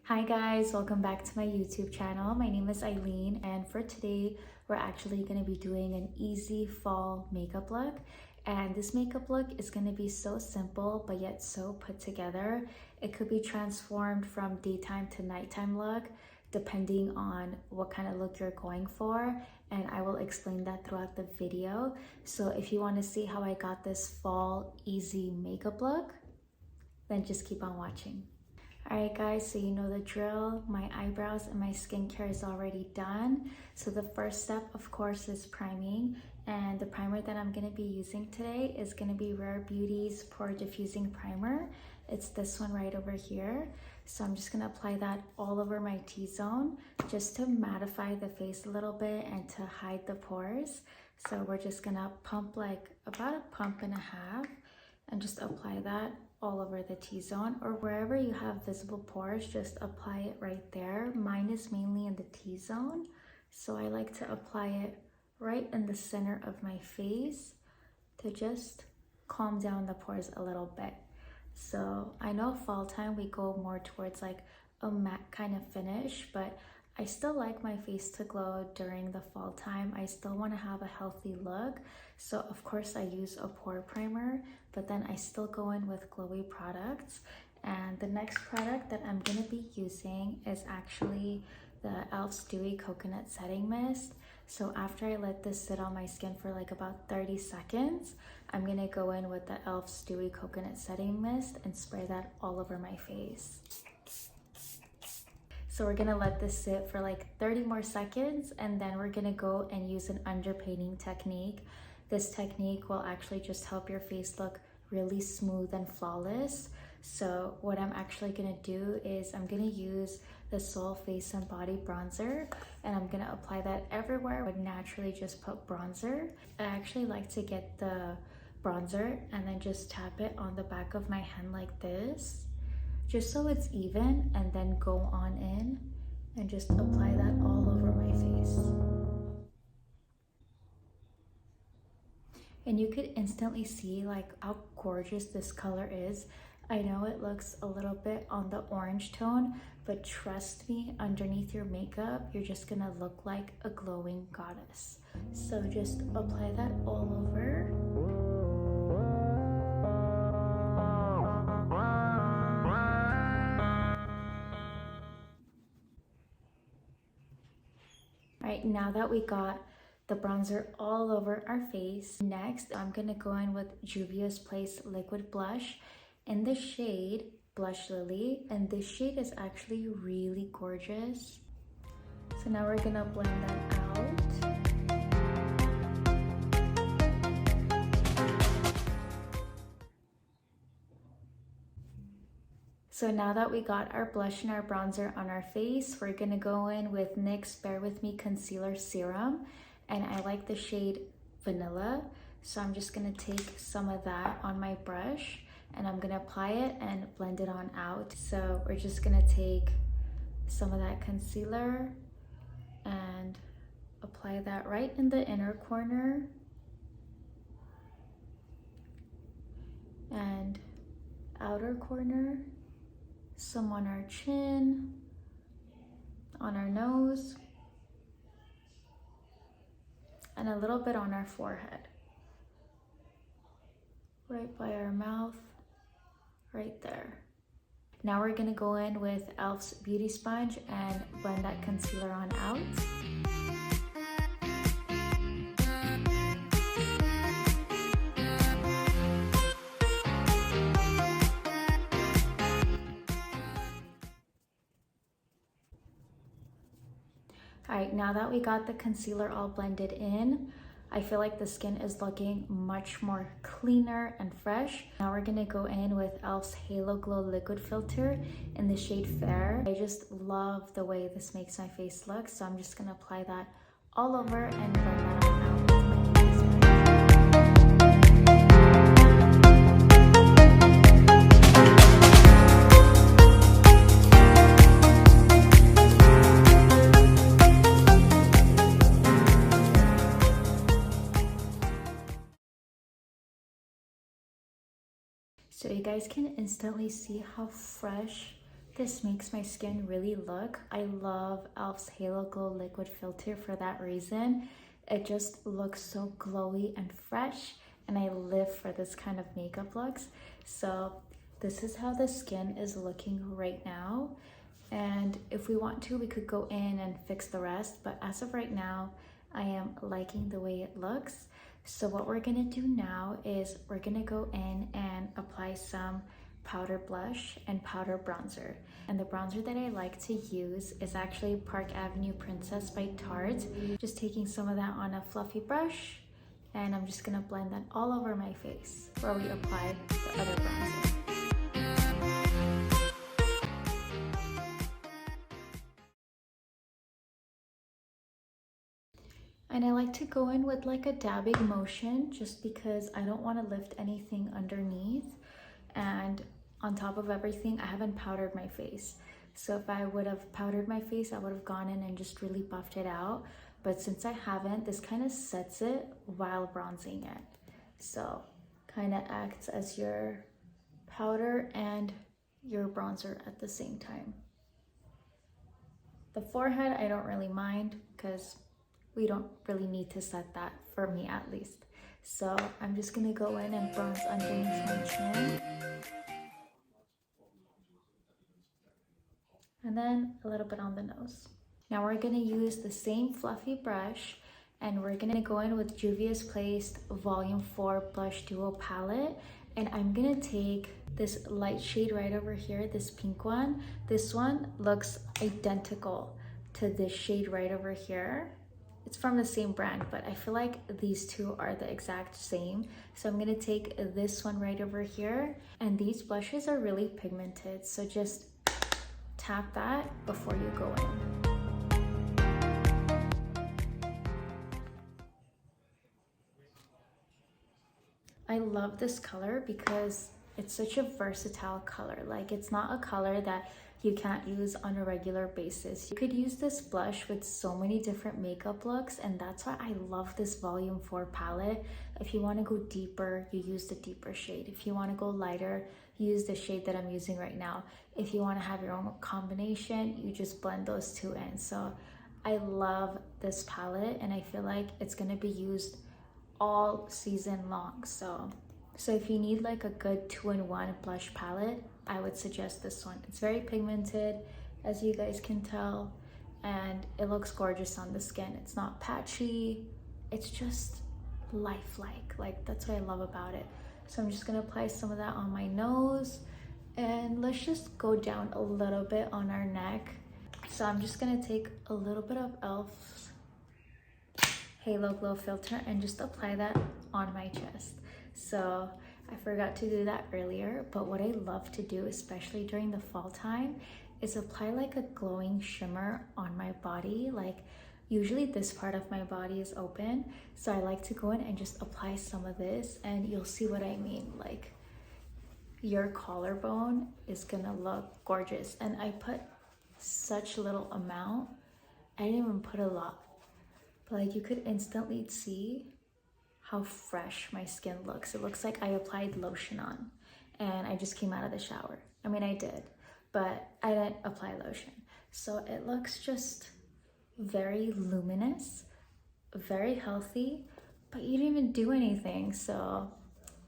Hi guys, welcome back to my YouTube channel. My name is Eileen, and for today we're actually going to be doing an easy fall makeup look. And this makeup look is going to be so simple but yet so put together. It could be transformed from daytime to nighttime look depending on what kind of look you're going for, and I will explain that throughout the video. So if you want to see how I got this fall easy makeup look, then just keep on watching. Alright guys, so you know the drill. My eyebrows and my skincare is already done. So the first step, of course, is priming. And the primer that I'm going to be using today is going to be Rare Beauty's Pore Diffusing Primer. It's this one right over here. So I'm just going to apply that all over my T-zone just to mattify the face a little bit and to hide the pores. So we're just going to pump like about a pump and a half and just apply that all over the T-zone, or wherever you have visible pores, just apply it right there. Mine is mainly in the T-zone, so I like to apply it right in the center of my face to just calm down the pores a little bit. So I know fall time we go more towards like a matte kind of finish, but I still like my face to glow during the fall time. I still want to have a healthy look. So of course I use a pore primer, but then I still go in with glowy products. And the next product that I'm going to be using is actually the e.l.f.'s Dewy Coconut Setting Mist. So after I let this sit on my skin for like about 30 seconds, I'm going to go in with the e.l.f.'s Dewy Coconut Setting Mist and spray that all over my face. So we're gonna let this sit for like 30 more seconds, and then we're gonna go and use an underpainting technique. This technique will actually just help your face look really smooth and flawless. So what I'm actually gonna do is I'm gonna use the Soul Face and Body Bronzer, and I'm gonna apply that everywhere I would naturally just put bronzer. I actually like to get the bronzer and then just tap it on the back of my hand like this, just so it's even, and then go on in and just apply that all over my face. And you could instantly see like how gorgeous this color is. I know it looks a little bit on the orange tone, but trust me, underneath your makeup, you're just gonna look like a glowing goddess. So just apply that all over. Alright, now that we got the bronzer all over our face, next I'm gonna go in with Juvia's Place Liquid Blush in the shade Blush Lily, and this shade is actually really gorgeous. So now we're gonna blend that out. So now that we got our blush and our bronzer on our face, we're gonna go in with NYX Bare With Me Concealer Serum, and I like the shade Vanilla. So I'm just gonna take some of that on my brush and I'm gonna apply it and blend it on out. So we're just gonna take some of that concealer and apply that right in the inner corner and outer corner. Some on our chin, on our nose, and a little bit on our forehead. Right by our mouth, right there. Now we're gonna go in with e.l.f.'s Beauty Sponge and blend that concealer on out. Alright, now that we got the concealer all blended in, I feel like the skin is looking much more cleaner and fresh. Now we're gonna go in with e.l.f.'s Halo Glow Liquid Filter in the shade Fair. I just love the way this makes my face look, so I'm just gonna apply that all over and blend that on out. So you guys can instantly see how fresh this makes my skin really look. I love e.l.f.'s Halo Glow Liquid Filter for that reason. It just looks so glowy and fresh, and I live for this kind of makeup looks. So this is how the skin is looking right now. And if we want to, we could go in and fix the rest, but as of right now, I am liking the way it looks. So what we're gonna do now is we're gonna go in and apply some powder blush and powder bronzer. And the bronzer that I like to use is actually Park Avenue Princess by Tarte. Just taking some of that on a fluffy brush, and I'm just gonna blend that all over my face where we applied the other bronzer. And I like to go in with like a dabbing motion just because I don't want to lift anything underneath. And on top of everything, I haven't powdered my face. So if I would have powdered my face, I would have gone in and just really buffed it out. But since I haven't, this kind of sets it while bronzing it. So kind of acts as your powder and your bronzer at the same time. The forehead, I don't really mind because we don't really need to set that, for me at least. So I'm just gonna go in and bronze underneath my chin. And then a little bit on the nose. Now we're gonna use the same fluffy brush, and we're gonna go in with Juvia's Placed Volume 4 Blush Duo Palette. And I'm gonna take this light shade right over here, this pink one. This one looks identical to this shade right over here. It's from the same brand, but I feel like these two are the exact same. So I'm gonna take this one right over here, and these blushes are really pigmented, so just tap that before you go in. I love this color because it's such a versatile color. Like, it's not a color that you can't use on a regular basis. You could use this blush with so many different makeup looks, and that's why I love this Volume 4 palette. If you want to go deeper, you use the deeper shade. If you want to go lighter, you use the shade that I'm using right now. If you want to have your own combination, you just blend those two in. So I love this palette, and I feel like it's going to be used all season long. So if you need like a good 2-in-1 blush palette, I would suggest this one. It's very pigmented, as you guys can tell, and it looks gorgeous on the skin. It's not patchy, it's just lifelike. Like, that's what I love about it. So I'm just gonna apply some of that on my nose, and let's just go down a little bit on our neck. So I'm just gonna take a little bit of e.l.f.'s Halo Glow filter and just apply that on my chest. So I forgot to do that earlier, but what I love to do, especially during the fall time, is apply like a glowing shimmer on my body. Like, usually this part of my body is open, so I like to go in and just apply some of this, and you'll see what I mean. Like, your collarbone is gonna look gorgeous. And I put such little amount. I didn't even put a lot, but like, you could instantly see how fresh my skin looks. It looks like I applied lotion on and I just came out of the shower. I mean, I did, but I didn't apply lotion. So it looks just very luminous, very healthy, but you didn't even do anything. So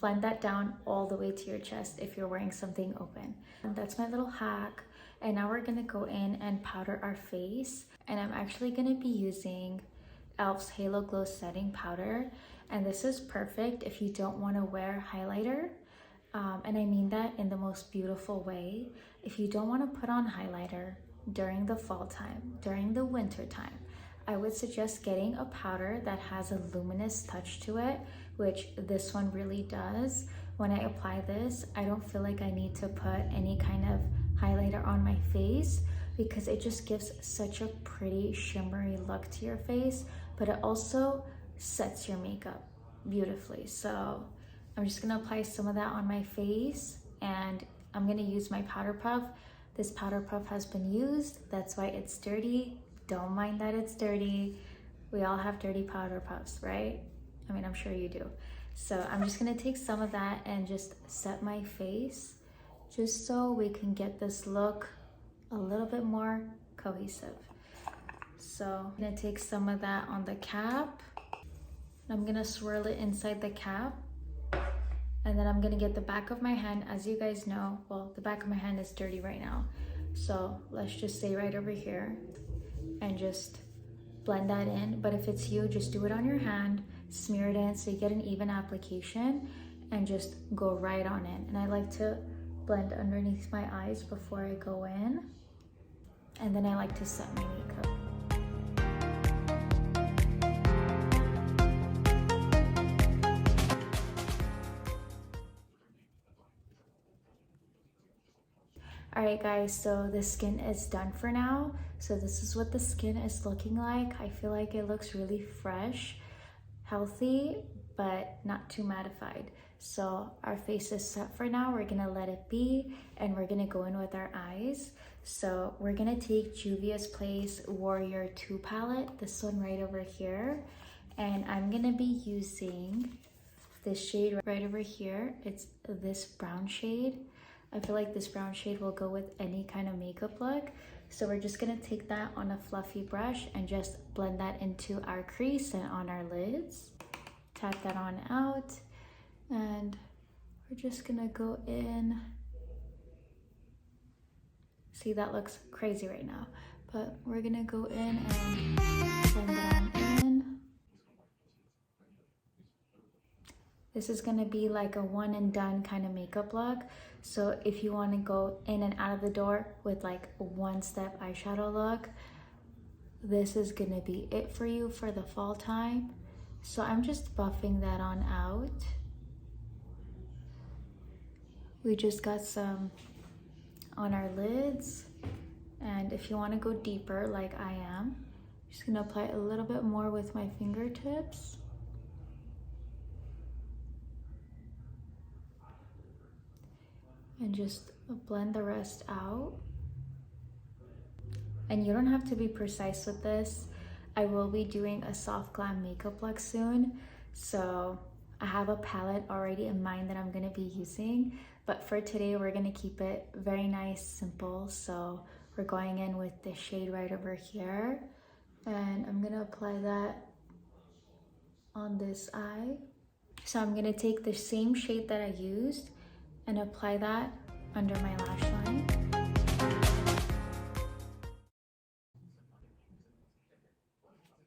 blend that down all the way to your chest if you're wearing something open. And that's my little hack. And now we're gonna go in and powder our face. And I'm actually gonna be using e.l.f.'s Halo Glow Setting Powder. And this is perfect if you don't want to wear highlighter. And I mean that in the most beautiful way. If you don't want to put on highlighter during the fall time, during the winter time, I would suggest getting a powder that has a luminous touch to it, which this one really does. When I apply this, I don't feel like I need to put any kind of highlighter on my face because it just gives such a pretty shimmery look to your face, but it also sets your makeup beautifully. So I'm just gonna apply some of that on my face, and I'm gonna use my powder puff. This powder puff has been used, that's why it's dirty. Don't mind that it's dirty. We all have dirty powder puffs, right? I mean, I'm sure you do. So I'm just gonna take some of that and just set my face, just so we can get this look a little bit more cohesive. So I'm gonna take some of that on the cap. I'm gonna swirl it inside the cap. And then I'm gonna get the back of my hand. As you guys know, well, the back of my hand is dirty right now. So let's just say right over here and just blend that in. But if it's you, just do it on your hand, smear it in so you get an even application and just go right on in. And I like to blend underneath my eyes before I go in. And then I like to set my makeup. Alright guys, so the skin is done for now. So this is what the skin is looking like. I feel like it looks really fresh, healthy, but not too mattified. So our face is set for now. We're gonna let it be and we're gonna go in with our eyes. So we're gonna take Juvia's Place Warrior 2 palette, this one right over here. And I'm gonna be using this shade right over here. It's this brown shade. I feel like this brown shade will go with any kind of makeup look. So we're just gonna take that on a fluffy brush and just blend that into our crease and on our lids. Tap that on out. And we're just gonna go in. See, that looks crazy right now. But we're gonna go in and blend that on in. This is gonna be like a one and done kind of makeup look. So if you wanna go in and out of the door with like a one-step eyeshadow look, this is gonna be it for you for the fall time. So I'm just buffing that on out. We just got some on our lids. And if you wanna go deeper like I am, I'm just gonna apply a little bit more with my fingertips. And just blend the rest out. And you don't have to be precise with this. I will be doing a soft glam makeup look soon. So I have a palette already in mind that I'm gonna be using. But for today, we're gonna keep it very nice, simple. So we're going in with this shade right over here. And I'm gonna apply that on this eye. So I'm gonna take the same shade that I used and apply that under my lash line.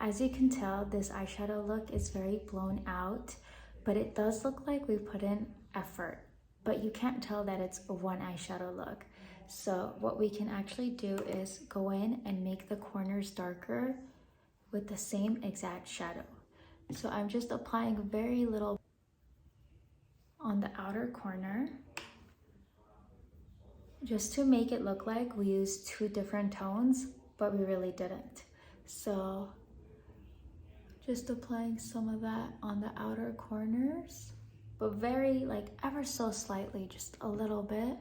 As you can tell, this eyeshadow look is very blown out, but it does look like we put in effort, but you can't tell that it's a one eyeshadow look. So what we can actually do is go in and make the corners darker with the same exact shadow. So I'm just applying very little on the outer corner, just to make it look like we used two different tones, but we really didn't. So just applying some of that on the outer corners, but very like ever so slightly, just a little bit.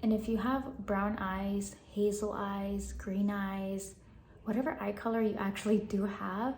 And if you have brown eyes, hazel eyes, green eyes, whatever eye color you actually do have,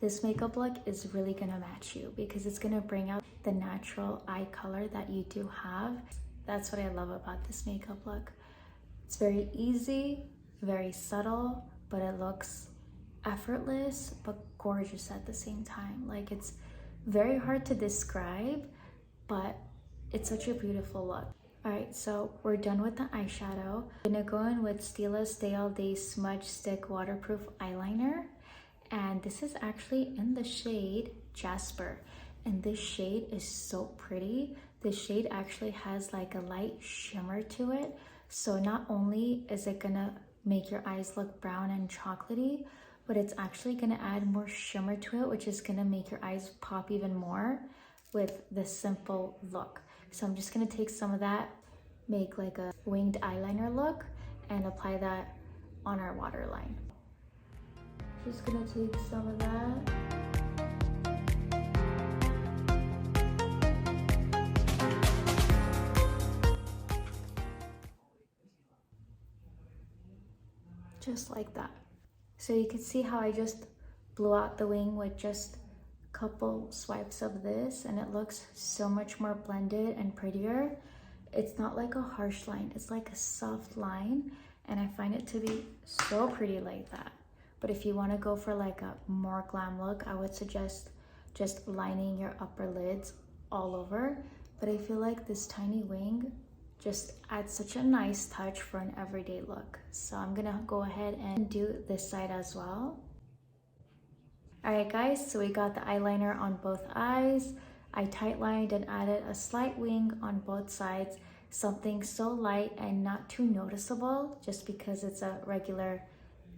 this makeup look is really gonna match you because it's gonna bring out the natural eye color that you do have. That's what I love about this makeup look. It's very easy, very subtle, but it looks effortless, but gorgeous at the same time. Like, it's very hard to describe, but it's such a beautiful look. All right, so we're done with the eyeshadow. I'm gonna go in with Stila Stay All Day Smudge Stick Waterproof Eyeliner. And this is actually in the shade Jasper. And this shade is so pretty. This shade actually has like a light shimmer to it. So not only is it gonna make your eyes look brown and chocolatey, but it's actually gonna add more shimmer to it, which is gonna make your eyes pop even more with this simple look. So I'm just gonna take some of that, make like a winged eyeliner look, and apply that on our waterline. Just gonna take some of that. Just like that. So you can see how I just blew out the wing with just a couple swipes of this, and it looks so much more blended and prettier. it's not like a harsh line, it's like a soft line, and I find it to be so pretty like that. But if you want to go for like a more glam look, I would suggest just lining your upper lids all over. But I feel like this tiny wing just adds such a nice touch for an everyday look. So I'm gonna go ahead and do this side as well. Alright guys, so we got the eyeliner on both eyes. I tight lined and added a slight wing on both sides, something so light and not too noticeable, just because it's a regular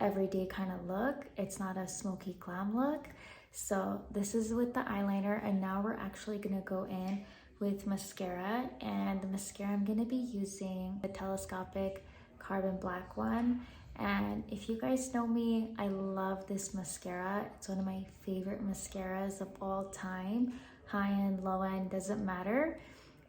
everyday kind of look. It's not a smoky glam look. So this is with the eyeliner, and now we're actually gonna go in with mascara, and the mascara I'm gonna be using the Telescopic Carbon Black one. And if you guys know me, I love this mascara. It's one of my favorite mascaras of all time. High end, low end, doesn't matter.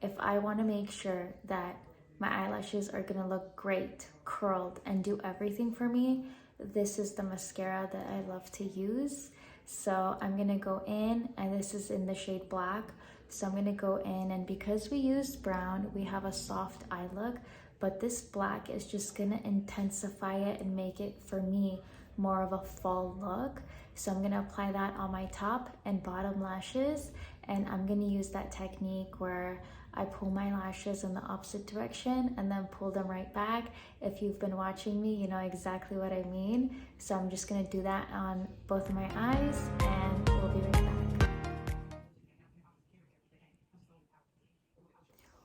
If I want to make sure that my eyelashes are gonna look great, curled, and do everything for me, this is the mascara that I love to use. So I'm gonna go in, and this is in the shade black. So I'm gonna go in, and because we used brown, we have a soft eye look, but this black is just gonna intensify it and make it, for me, more of a fall look. So I'm gonna apply that on my top and bottom lashes, and I'm gonna use that technique where I pull my lashes in the opposite direction and then pull them right back. If you've been watching me, you know exactly what I mean. So I'm just gonna do that on both of my eyes, and we'll be right back.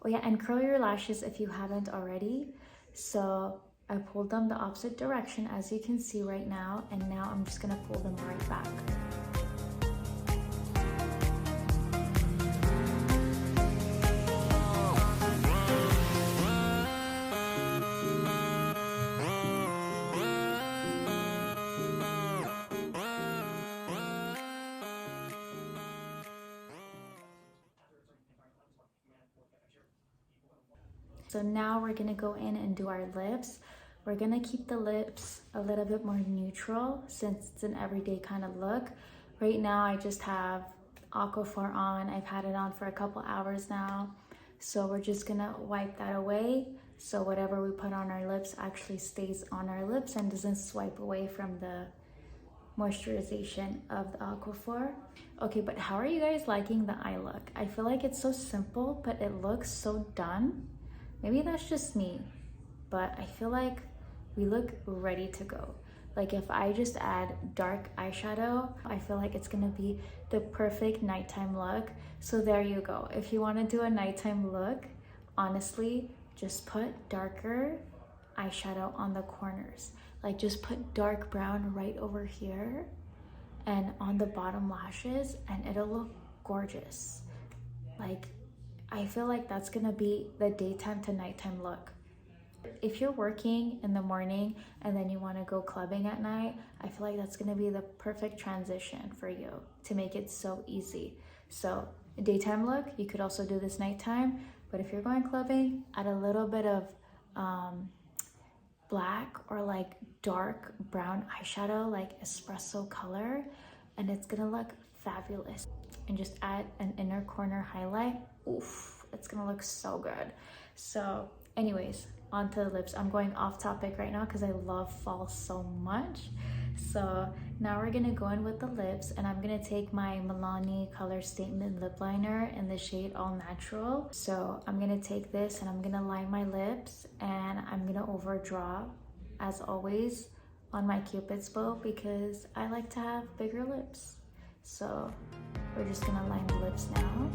Oh yeah, and curl your lashes if you haven't already. So I pulled them the opposite direction, as you can see right now, and now I'm just gonna pull them right back. So now we're gonna go in and do our lips. We're gonna keep the lips a little bit more neutral since it's an everyday kind of look. Right now I just have Aquaphor on. I've had it on for a couple hours now. So we're just gonna wipe that away, so whatever we put on our lips actually stays on our lips and doesn't swipe away from the moisturization of the Aquaphor. Okay, but how are you guys liking the eye look? I feel like it's so simple, but it looks so done. Maybe that's just me, but I feel like we look ready to go. Like if I just add dark eyeshadow, I feel like it's gonna be the perfect nighttime look. So there you go. If you wanna do a nighttime look, honestly, just put darker eyeshadow on the corners. Like just put dark brown right over here and on the bottom lashes, and it'll look gorgeous. Like, I feel like that's gonna be the daytime to nighttime look. If you're working in the morning and then you wanna go clubbing at night, I feel like that's gonna be the perfect transition for you to make it so easy. So daytime look, you could also do this nighttime, but if you're going clubbing, add a little bit of black or like dark brown eyeshadow, like espresso color, and it's gonna look fabulous. And just add an inner corner highlight. Oof, it's gonna look so good. So anyways, onto the lips. I'm going off topic right now because I love fall so much. So now we're gonna go in with the lips, and I'm gonna take my Milani Color Statement Lip Liner in the shade All Natural. So I'm gonna take this and I'm gonna line my lips, and I'm gonna overdraw, as always, on my Cupid's bow because I like to have bigger lips. So we're just gonna line the lips now.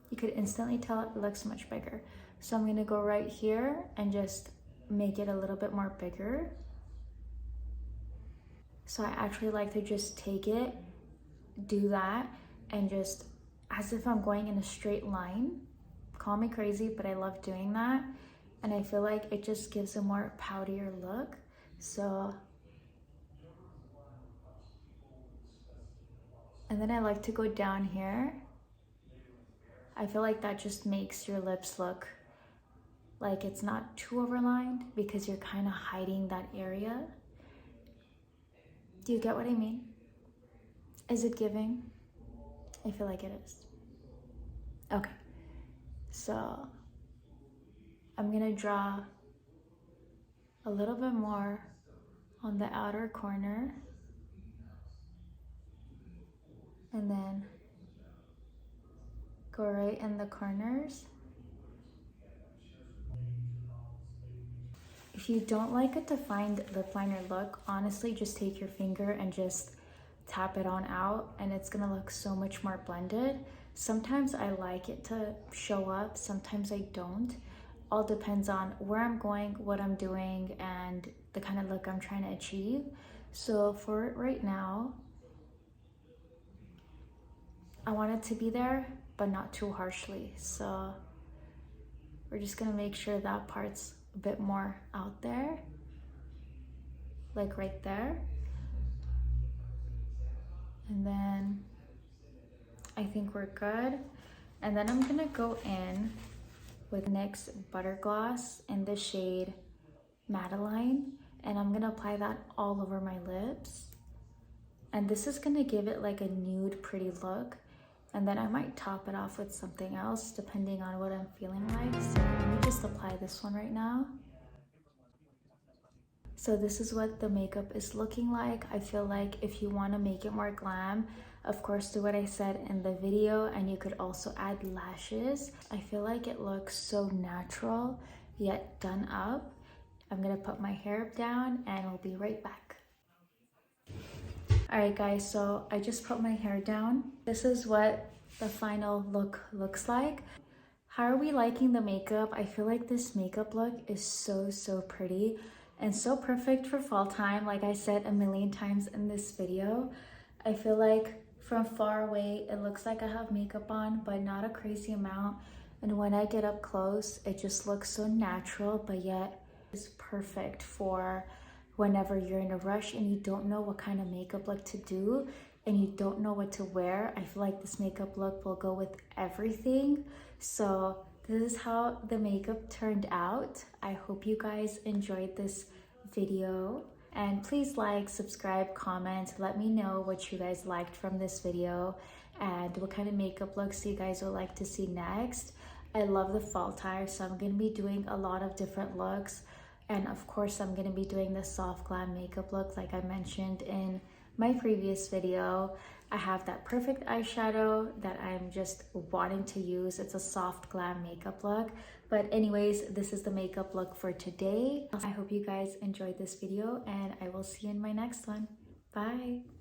You could instantly tell it looks much bigger. So I'm gonna go right here and just make it a little bit more bigger. So I actually like to just take it, do that, and just as if I'm going in a straight line. Call me crazy, but I love doing that. And I feel like it just gives a more poutier look. So, and then I like to go down here. I feel like that just makes your lips look like it's not too overlined because you're kind of hiding that area. Do you get what I mean? Is it giving? I feel like it is. Okay, so I'm gonna draw a little bit more on the outer corner and then go right in the corners. If you don't like a defined lip liner look, honestly just take your finger and just tap it on out and it's gonna look so much more blended. Sometimes I like it to show up, sometimes I don't. All depends on where I'm going, what I'm doing, and the kind of look I'm trying to achieve. So for right now, I want it to be there, but not too harshly. So we're just gonna make sure that part's a bit more out there, like right there. And then I think we're good. And then I'm gonna go in with NYX Butter Gloss in the shade Madeleine, and I'm gonna apply that all over my lips. And this is gonna give it like a nude pretty look. And then I might top it off with something else depending on what I'm feeling like. So let me just apply this one right now. So this is what the makeup is looking like. I feel like if you want to make it more glam, of course do what I said in the video, and you could also add lashes. I feel like it looks so natural yet done up. I'm gonna put my hair down and we'll be right back. Alright guys, so I just put my hair down. This is what the final look looks like. How are we liking the makeup? I feel like this makeup look is so pretty and so perfect for fall time. Like I said a million times in this video, I feel like from far away it looks like I have makeup on, but not a crazy amount. And when I get up close, it just looks so natural, but yet it's perfect for whenever you're in a rush and you don't know what kind of makeup look to do and you don't know what to wear. I feel like this makeup look will go with everything. So this is how the makeup turned out. I hope you guys enjoyed this video, and please like, subscribe, comment, let me know what you guys liked from this video and what kind of makeup looks you guys would like to see next. I love the fall time, so I'm gonna be doing a lot of different looks. And of course, I'm gonna be doing the soft glam makeup look like I mentioned in my previous video. I have that perfect eyeshadow that I'm just wanting to use. It's a soft glam makeup look. But anyways, this is the makeup look for today. I hope you guys enjoyed this video and I will see you in my next one. Bye.